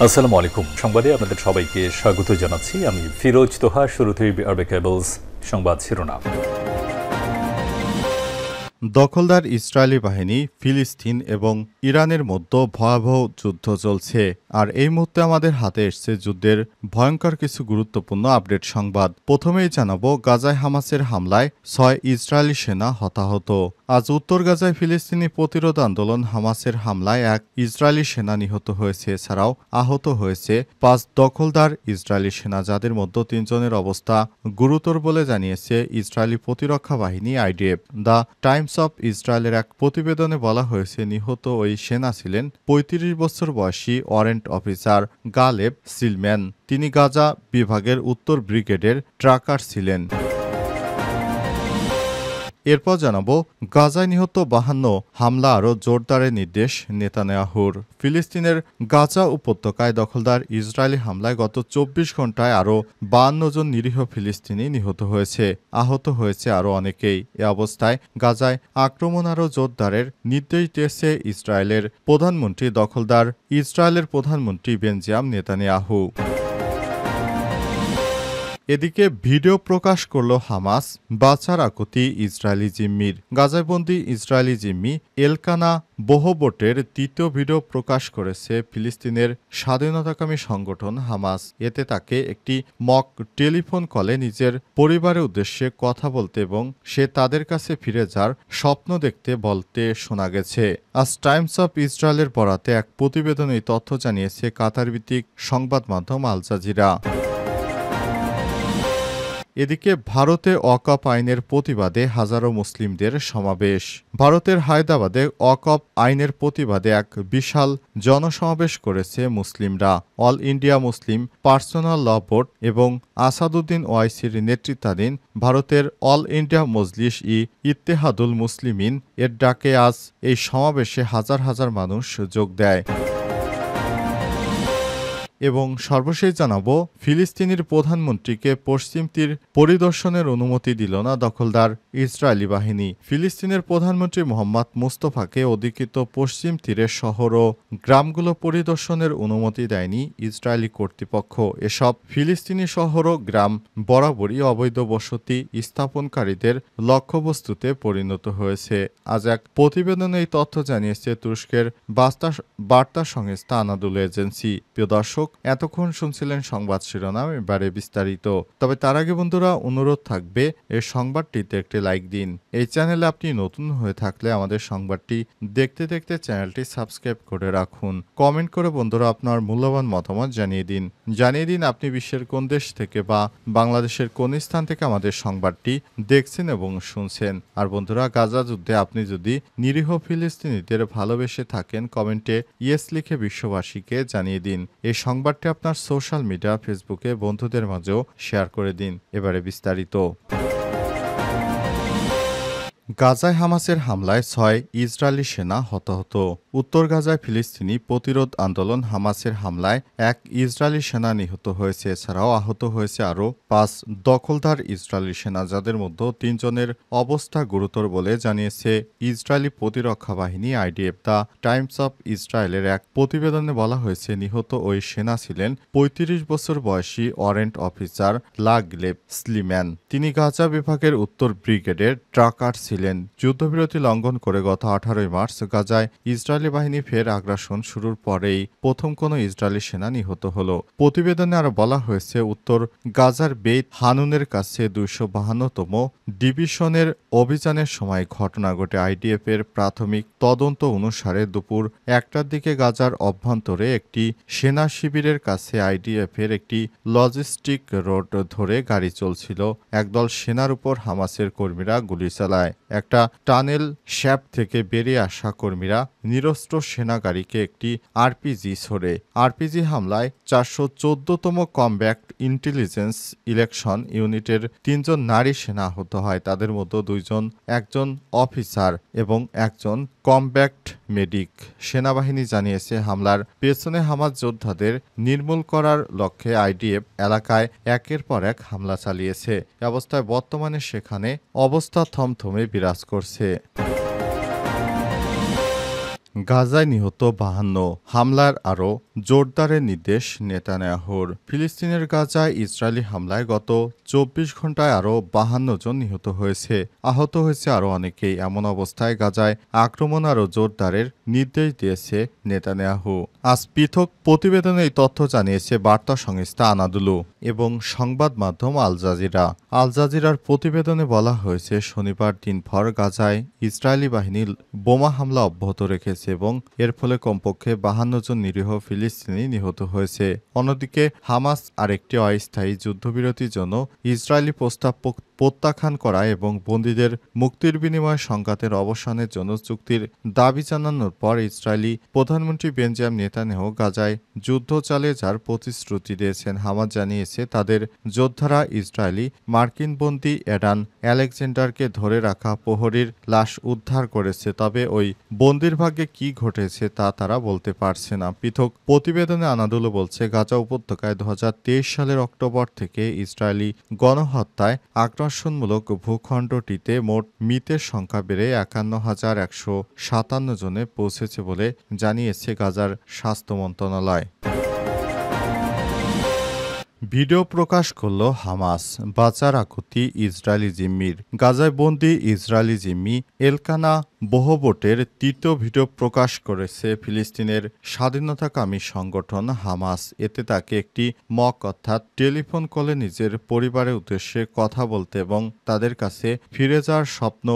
আসসালামু আলাইকুম। সংবাদে আপনাদের সবাইকে স্বাগত জানাচ্ছি। আমি ফিরোজ তোহা। শুরুতেই আরবে কেবলস সংবাদ শিরোনাম। দখলদার ইসরায়েলি বাহিনী, ফিলিস্তিন এবং ইরানের মধ্যে ভয়াবহ যুদ্ধ চলছে। আর এই মুহূর্তে আমাদের হাতে এসছে যুদ্ধের ভয়ঙ্কর কিছু গুরুত্বপূর্ণ আপডেট সংবাদ। প্রথমেই জানাবো, গাজায় হামাসের হামলায় 6 ইসরায়েলি সেনা হতাহত। আজ উত্তর গাজায় ফিলিস্তিনি প্রতিরোধ আন্দোলন হামাসের হামলায় 1 ইসরায়েলি সেনা নিহত হয়েছে। এছাড়াও আহত হয়েছে 5 দখলদার ইসরায়েলি সেনা, যাদের মধ্যে 3 জনের অবস্থা গুরুতর বলে জানিয়েছে ইসরায়েলি প্রতিরক্ষা বাহিনী আইডিএফ। দ্য টাইমস অফ ইসরায়েলের এক প্রতিবেদনে বলা হয়েছে, নিহত ওই সেনা ছিলেন 35 বছর বয়সী ওয়ারেন্ট অফিসার গালেব সিলম্যান। তিনি গাজা বিভাগের উত্তর ব্রিগেডের ট্রাকার ছিলেন। এরপর জানাবো, গাজায় নিহত 52 হামলা আরও জোরদারের নির্দেশ নেতানিয়াহুর। ফিলিস্তিনের গাজা উপত্যকায় দখলদার ইসরায়েলি হামলায় গত 24 ঘন্টায় আরও 52 জন নিরীহ ফিলিস্তিনি নিহত হয়েছে। আহত হয়েছে আরও অনেকেই। এ অবস্থায় গাজায় আক্রমণ আরও জোরদারের নির্দেশ দিয়েছে ইসরায়েলের প্রধানমন্ত্রী বেনজামিন নেতানিয়াহু। এদিকে ভিডিও প্রকাশ করল হামাস, বাঁচার আকুতি ইসরায়েলি জিম্মির। গাজাবন্দি ইসরায়েলি জিম্মি এলকানা বোহবোটের তৃতীয় ভিডিও প্রকাশ করেছে ফিলিস্তিনের স্বাধীনতাকামী সংগঠন হামাস। এতে তাকে একটি মক টেলিফোন কলে নিজের পরিবারের উদ্দেশ্যে কথা বলতে এবং সে তাদের কাছে ফিরে যাওয়ার স্বপ্ন দেখতে বলতে শোনা গেছে। আজ টাইমস অফ ইসরায়েলের বরাতে এক প্রতিবেদনে এই তথ্য জানিয়েছে কাতার ভিত্তিক সংবাদ মাধ্যম আল জাজিরা। এদিকে ভারতে ওয়াকফ আইনের প্রতিবাদে হাজারো মুসলিমদের সমাবেশ। ভারতের হায়দ্রাবাদে ওয়াকফ আইনের প্রতিবাদে এক বিশাল জনসমাবেশ করেছে মুসলিমরা। অল ইন্ডিয়া মুসলিম পার্সোনাল ল বোর্ড এবং আসাদুদ্দিন ওয়াইসির নেতৃত্বাধীন ভারতের অল ইন্ডিয়া মজলিস ইত্তেহাদুল মুসলিমিন এর ডাকে আজ এই সমাবেশে হাজার হাজার মানুষ যোগ দেয়। এবং সর্বশেষ জানাবো, ফিলিস্তিনের প্রধানমন্ত্রীকে পশ্চিম তীর পরিদর্শনের অনুমতি দিল না দখলদার ইসরায়েলি বাহিনী। ফিলিস্তিনের প্রধানমন্ত্রী মোহাম্মদ মুস্তফাকে অধিকৃত পশ্চিম তীরের শহর ও গ্রামগুলো পরিদর্শনের অনুমতি দেয়নি ইসরায়েলি কর্তৃপক্ষ। এসব ফিলিস্তিনি শহর ও গ্রাম বরাবরই অবৈধ বসতি স্থাপনকারীদের লক্ষ্যবস্তুতে পরিণত হয়েছে। আজ এক প্রতিবেদনে এই তথ্য জানিয়েছে তুরস্কের বার্তা সংস্থা আনাদুল এজেন্সি। প্রিয় দর্শক, এতক্ষণ শুনছিলেন সংবাদ শিরোনাম, এবারে বিস্তারিত। তবে তার আগে বন্ধুরা, অনুরোধ থাকবে এই সংবাদটিতে একটি লাইক দিন। এই চ্যানেলে আপনি নতুন হয়ে থাকলে আমাদের সংবাদটি দেখতে দেখতে চ্যানেলটি সাবস্ক্রাইব করে রাখুন। কমেন্ট করে বন্ধুরা আপনার মূল্যবান মতামত জানিয়ে দিন আপনি বিশ্বের কোন দেশ থেকে বা বাংলাদেশের কোন স্থান থেকে আমাদের সংবাদটি দেখছেন এবং শুনছেন। আর বন্ধুরা, গাজা যুদ্ধে আপনি যদি নিরীহ ফিলিস্তিনিদের ভালোবেসে থাকেন, কমেন্টে ইয়েস লিখে বিশ্ববাসীকে জানিয়ে দিন। এই সংবাদটি আপনার সোশ্যাল মিডিয়া ফেসবুকে বন্ধুদের মাঝেও শেয়ার করে দিন। এবারে বিস্তারিত। গাজায় হামাসের হামলায় 6 ইসরায়েলি সেনা হতাহত। উত্তর গাজায় ফিলিস্তিনি প্রতিরোধ আন্দোলন হামাসের হামলায় 1 ইসরায়েলি সেনা নিহত হয়েছে। এছাড়াও আহত হয়েছে আরও 5 দখলদার ইসরায়েলি সেনা, যাদের মধ্যে 3 জনের অবস্থা গুরুতর বলে জানিয়েছে ইসরায়েলি প্রতিরক্ষা বাহিনী আইডিএফ। দ্য টাইমস অফ ইসরায়েলের এক প্রতিবেদনে বলা হয়েছে, নিহত ওই সেনা ছিলেন 35 বছর বয়সী ওয়ারেন্ট অফিসার গালেব সিলম্যান। তিনি গাজা বিভাগের উত্তর ব্রিগেডের ট্রাকার ছিলেন। যুদ্ধবিরতি লঙ্ঘন করে গত 18 মার্চ গাজায় ইসরায়েলি বাহিনী ফের আগ্রাসন শুরুর পরেই প্রথম কোনো ইসরায়েলি সেনা নিহত হল। প্রতিবেদনে আরও বলা হয়েছে, উত্তর গাজার বেইত হানুনের কাছে 252তম ডিভিশনের অভিযানের সময় ঘটনা ঘটে। আইডিএফ এর প্রাথমিক তদন্ত অনুসারে দুপুর 1টার দিকে গাজার অভ্যন্তরে একটি সেনা শিবিরের কাছে আইডিএফ এর একটি লজিস্টিক রোড ধরে গাড়ি চলছিল। একদল সেনার উপর হামাসের কর্মীরা গুলি চালায়। একটা টানেল শ্যাফট থেকে বেরিয়ে আসা কর্মীরা নিরস্ত্র সেনা গাড়িকে একটি আরপিজি ছোড়ে। আরপিজি হামলায় 414তম কমব্যাক্ট ইন্টেলিজেন্স ইলেকশন ইউনিটের 3 জন নারী সেনা আহত হয়। তাদের মধ্যে 2 জন একজন অফিসার এবং একজন কমব্যাক্ট মেডিক। সেনাবাহিনী জানিয়েছে, হামলার পেছনে হামাস যোদ্ধাদের নির্মূল করার লক্ষ্যে আইডিএফ এলাকায় একের পর এক হামলা চালিয়েছে। এ অবস্থায় বর্তমানে সেখানে অবস্থা থমথমে বিরাজ করছে। গাজায় নিহত 52, হামলার আরও জোরদারের নির্দেশ নেতানিয়াহুর। ফিলিস্তিনের গাজায় ইসরায়েলি হামলায় গত 24 ঘন্টায় আরও 52 জন নিহত হয়েছে, আহত হয়েছে আরও অনেকেই। এমন অবস্থায় গাজায় আক্রমণ আরও জোরদারের নির্দেশ দিয়েছে নেতানিয়াহু। আজ পৃথক প্রতিবেদনে এই তথ্য জানিয়েছে বার্তা সংস্থা আনাদুলু এবং সংবাদ মাধ্যম আল জাজিরা। আল জাজিরার প্রতিবেদনে বলা হয়েছে, শনিবার দিনভর গাজায় ইসরায়েলি বাহিনী বোমা হামলা অব্যাহত রেখেছে এবং এর ফলে কমপক্ষে 52 জন নিরীহ ফিলিস্তিনি নিহত হয়েছে। অন্যদিকে হামাস আরেকটি অস্থায়ী যুদ্ধবিরতির জন্য ইসরায়েলি প্রস্তাব প্রত্যাখ্যান করা এবং বন্দীদের মুক্তির বিনিময়ে সংঘাতের অবসানের জন্য চুক্তির দাবি জানানোর পর ইসরায়েলি প্রধানমন্ত্রী বেঞ্জামিন নেতানিয়াহু গাজায় যুদ্ধ চালিয়ে যাওয়ার প্রতিশ্রুতি দিয়েছেন। হামাস জানিয়েছে তাদের যোদ্ধারা ইসরায়েলি মার্কিন বন্দী অ্যাডান আলেকজান্ডারকে ধরে রাখা প্রহরীর লাশ উদ্ধার করেছে, তবে ওই বন্দির ভাগ্যে কি ঘটেছে তা তারা বলতে পারছে না। পৃথক প্রতিবেদনে আনাদুলু বলছে, গাজা উপত্যকায় 2023 সালের অক্টোবর থেকে ইসরায়েলি গণহত্যায় আগ্রাসনমূলক ভূখণ্ডটিতে মোট মৃতের সংখ্যা বেড়ে 51,157 জনে পৌঁছেছে বলে জানিয়েছে গাজার স্বাস্থ্য মন্ত্রণালয়। ভিডিও প্রকাশ করল হামাস, বাঁচার আকুতি ইসরায়েলি জিম্মির। গাজায় বন্দী ইসরায়েলি জিম্মি এলকানা বহবোটের তৃতীয় ভিডিও প্রকাশ করেছে ফিলিস্তিনের স্বাধীনতাকামী সংগঠন হামাস। এতে তাকে একটি মক অর্থাৎ টেলিফোন কলে নিজের পরিবারের উদ্দেশ্যে কথা বলতে এবং তাদের কাছে ফিরে যাওয়ার স্বপ্ন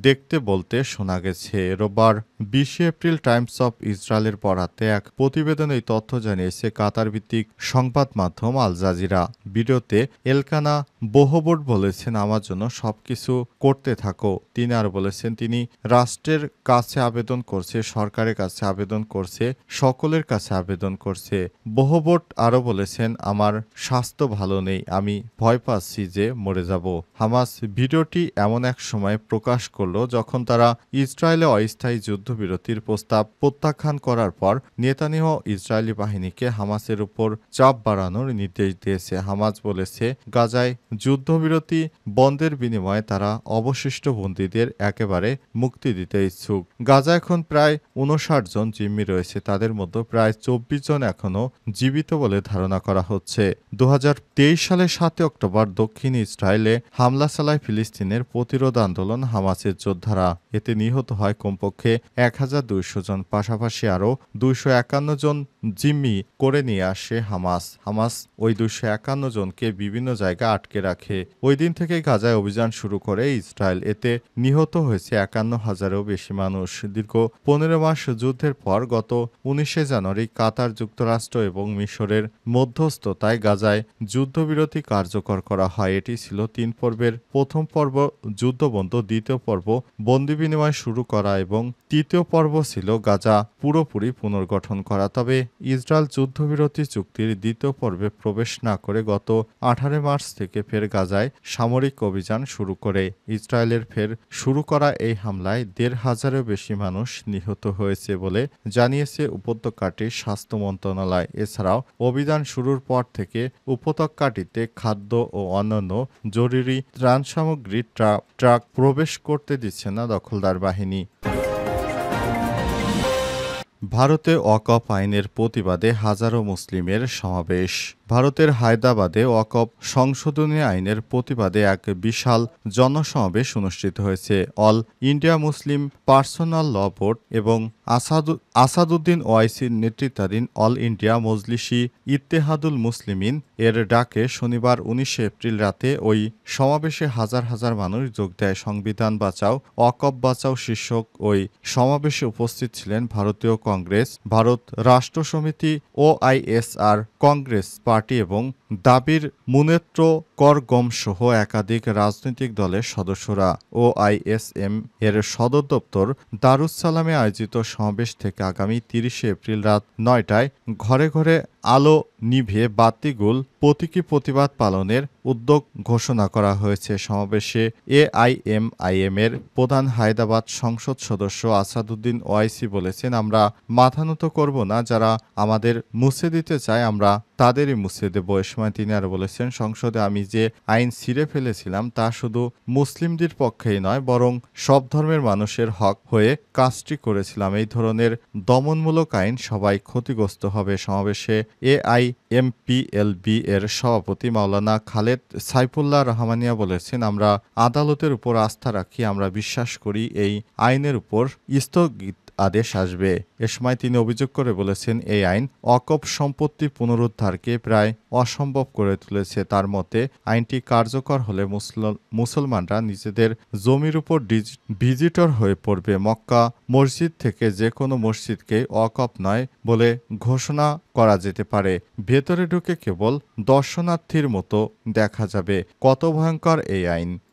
দেখতে বলতে শোনা গেছে। রোববার 20 এপ্রিল টাইমস অফ ইসরায়েলের বরাতে এক প্রতিবেদনে এই তথ্য জানিয়েছে কাতার ভিত্তিক সংবাদ মাধ্যম আল জাজিরা। ভিডিওতে এলকানা বহবোট বলেছেন, আমার জন্য সবকিছু করতে থাকো। তিনি আর বলেছেন, তিনি রাষ্ট্রের কাছে আবেদন করছে, সরকারের কাছে আবেদন করছে, সকলের কাছে আবেদন করছে। বহবোট আরও বলেছেন, আমার স্বাস্থ্য ভালো নেই, আমি ভয় পাচ্ছি যে মরে যাব। হামাস ভিডিওটি এমন এক সময় প্রকাশ করল যখন তারা ইসরায়েলে অস্থায়ী যুদ্ধবিরতির প্রস্তাব প্রত্যাখ্যান করার পর নেতানিয়াহু ইসরায়েলি বাহিনীকে হামাসের উপর চাপ বাড়ানোর নির্দেশ দিয়েছে। হামাস বলেছে, গাজায় যুদ্ধবিরতি বন্ধের বিনিময়ে তারা অবশিষ্ট বন্দীদের একেবারে মুক্তি দিতে ইচ্ছুক। গাজা এখন প্রায় 59 জন জিম্মি রয়েছে, তাদের মধ্যে প্রায় 24 জন এখনও জীবিত বলে ধারণা করা হচ্ছে। 2023 সালের 7 অক্টোবর দক্ষিণ ইসরায়েলে হামলা চালায় ফিলিস্তিনের প্রতিরোধ আন্দোলন হামাসের যোদ্ধারা। এতে নিহত হয় কমপক্ষে 1200 জন, পাশাপাশি আরও 251 জন জিম্মি করে নিয়ে আসে হামাস। হামাস ওই 251 জনকে বিভিন্ন জায়গায় আটকে রাখে। ওই দিন থেকে গাজায় অভিযান শুরু করে ইসরায়েল। এতে নিহত হয়েছে 51,000-এরও বেশি মানুষ। দীর্ঘ 15 মাস যুদ্ধের পর গত 19 জানুয়ারি কাতার, যুক্তরাষ্ট্র এবং মিশরের মধ্যস্থতায় গাজায় যুদ্ধবিরতি কার্যকর করা হয়। এটি ছিল 3 পর্বের প্রথম পর্ব যুদ্ধবন্ধ, দ্বিতীয় পর্ব বন্দি বিনিময় শুরু করা এবং তৃতীয় পর্ব ছিল গাজা পুরোপুরি পুনর্গঠন করা। তবে ইসরায়েল যুদ্ধবিরতি চুক্তির দ্বিতীয় পর্বে প্রবেশ না করে গত 18 মার্চ থেকে ফের গাজায় সামরিক অভিযান শুরু করে। ইসরায়েলের ফের শুরু করা এই হামলায় 1,500-এরও বেশি মানুষ নিহত হয়েছে বলে জানিয়েছে উপত্যকাটির স্বাস্থ্য মন্ত্রণালয়। এছাড়াও অভিযান শুরুর পর থেকে উপত্যকাটিতে খাদ্য ও অন্যান্য জরুরি ত্রাণ সামগ্রী ট্রাক প্রবেশ করতে দিচ্ছে না দখলদার বাহিনী। ভারতে ওয়াকফ আইনের প্রতিবাদে হাজারো মুসলিমের সমাবেশ। ভারতের হায়দ্রাবাদে ওয়াকফ সংশোধনী আইনের প্রতিবাদে এক বিশাল জনসমাবেশ অনুষ্ঠিত হয়েছে। অল ইন্ডিয়া মুসলিম পার্সোনাল ল বোর্ড এবং আসাদুদ্দিন ওয়াইসির নেতৃত্বাধীন অল ইন্ডিয়া মজলিসি ইত্তেহাদুল মুসলিমিন এর ডাকে শনিবার 19 এপ্রিল রাতে ওই সমাবেশে হাজার হাজার মানুষ যোগ দেয়। সংবিধান বাঁচাও, ওয়াকফ বাঁচাও শীর্ষক ওই সমাবেশে উপস্থিত ছিলেন ভারতীয় কংগ্রেস, ভারত রাষ্ট্র সমিতি, OISR কংগ্রেস পার্টি এবং দাবির মুনেত্র করগম সহ একাধিক রাজনৈতিক দলের সদস্যরা। OISM এর সদর দপ্তর দারুস সালামে আয়োজিত সমাবেশ থেকে আগামী 30 এপ্রিল রাত 9টায় ঘরে ঘরে আলো নিভিয়ে বাতিগুল প্রতীকী প্রতিবাদ পালনের উদ্যোগ ঘোষণা করা হয়েছে। সমাবেশে AIMIM এর প্রধান হায়দ্রাবাদ সংসদ সদস্য আসাদুদ্দিন ওয়াইসি বলেছেন, আমরা মাথা নত করব না, যারা আমাদের মুছে দিতে চায় আমরা তাদেরই মুছে দেব। এ সময় তিনি আরো বলেছেন, সংসদে আমি যে আইন ছিঁড়ে ফেলেছিলাম তা শুধু মুসলিমদের পক্ষেই নয় বরং সব ধর্মের মানুষের হক হয়ে কাজটি করেছিলাম। এই ধরনের দমনমূলক আইন সবাই ক্ষতিগ্রস্ত হবে। সমাবেশে AIMPLB এর সভাপতি মাওলানা খালেদ সাইফুল্লাহ রহমানিয়া বলেছেন, আমরা আদালতের উপর আস্থা রাখি, আমরা বিশ্বাস করি এই আইনের উপর স্থগিত আদেশ আসবে। এ সময় তিনি অভিযোগ করে বলেছেন, এই আইন ওয়াকফ সম্পত্তি পুনরুদ্ধারকে প্রায় অসম্ভব করে তুলেছে। তার মতে আইনটি কার্যকর হলে মুসলমানরা নিজেদের জমির উপর ভিজিটর হয়ে পড়বে। মক্কা মসজিদ থেকে যে কোনো মসজিদকে ওয়াকফ নয় বলে ঘোষণা করা যেতে পারে। ভেতরে ঢুকে কেবল দর্শনার্থীর মতো দেখা যাবে। কত ভয়ঙ্কর এই আইন!